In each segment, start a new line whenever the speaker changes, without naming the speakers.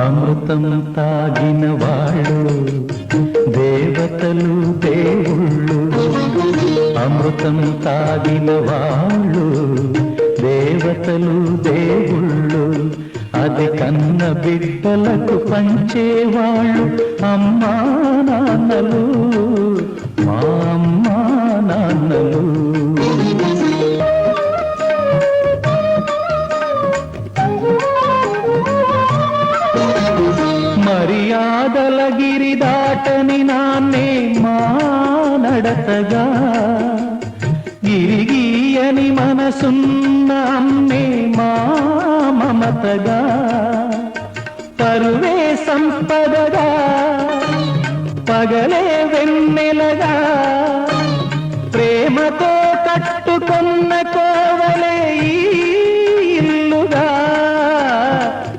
అమృతం తాగిన వాళ్ళు దేవతలు దేవుళ్ళు. అమృతం తాగిన వాళ్ళు దేవతలు దేవుళ్ళు. అది కన్న బిడ్డలకు పంచేవాళ్ళు అమ్మా నాన్నలు, మా అమ్మా నాన్నలు. మర్యాదల గిరి దాటని నాన్నే మా నడతగా, గిరిగీయని మనసున్న అమ్మే మా మమతగా, పరువే సంపదగా పగలే వెన్నెలగా, ప్రేమతో కట్టుకున్న కోవలే ఈ ఇల్లుగా,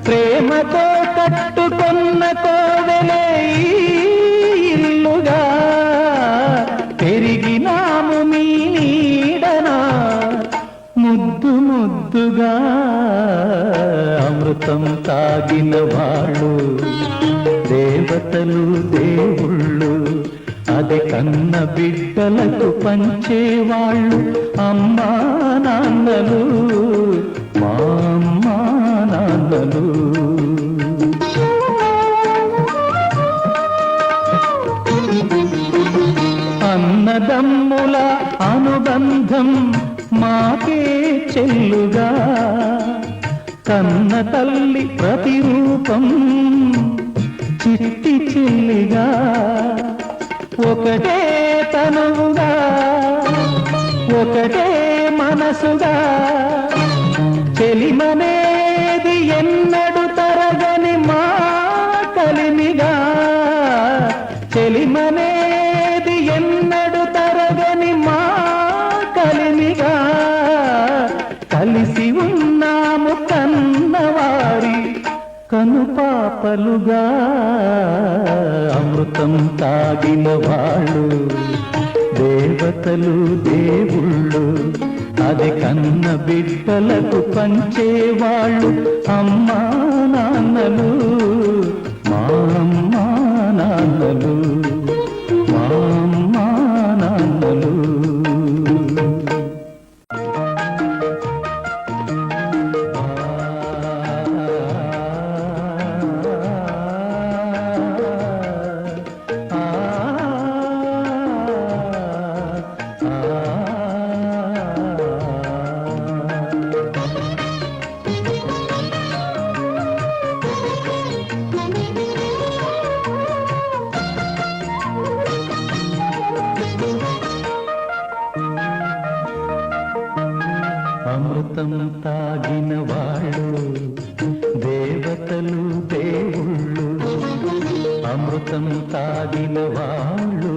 ప్రేమతో కట్టుకున్న కోవలే ఈ ఇల్లుగా, పెరిగినాము మీ నీడనా ముద్దు ముద్దుగా. అమృతం తాగిన వాళ్ళు దేవతలు దేవుళ్ళు. అది కన్న బిడ్డలకు పంచేవాళ్ళు అమ్మా నాన్నలు, మా అమ్మా నాన్నలు. అన్నదమ్ముల అనుబంధం మాకే చెల్లుగా, కన్న తల్లి ప్రతిరూపం చిట్టి చెల్లిగా, ఒకటే తనువుగా ఒకటే మనసుగా, చెలిమనేది ఎన్నడు తరగని మా కలిమిగా, చెలిమనేది ఎన్నడు తరగని మా కలిమిగా, కలిసి ఉన్నాము కన్నవారి కనుపాపలుగా. అమృతం తాగిన వాళ్ళు దేవతలు దేవుళ్ళు. అది కన్న బిడ్డలకు పంచేవాళ్ళు అమ్మా నాన్నలు, మా అమ్మా నాన్నలు, మా అమ్మా నాన్నలు. అమృతం తాగిన వాళ్ళు దేవతలు దేవుళ్ళు. అమృతం తాగిన వాళ్ళు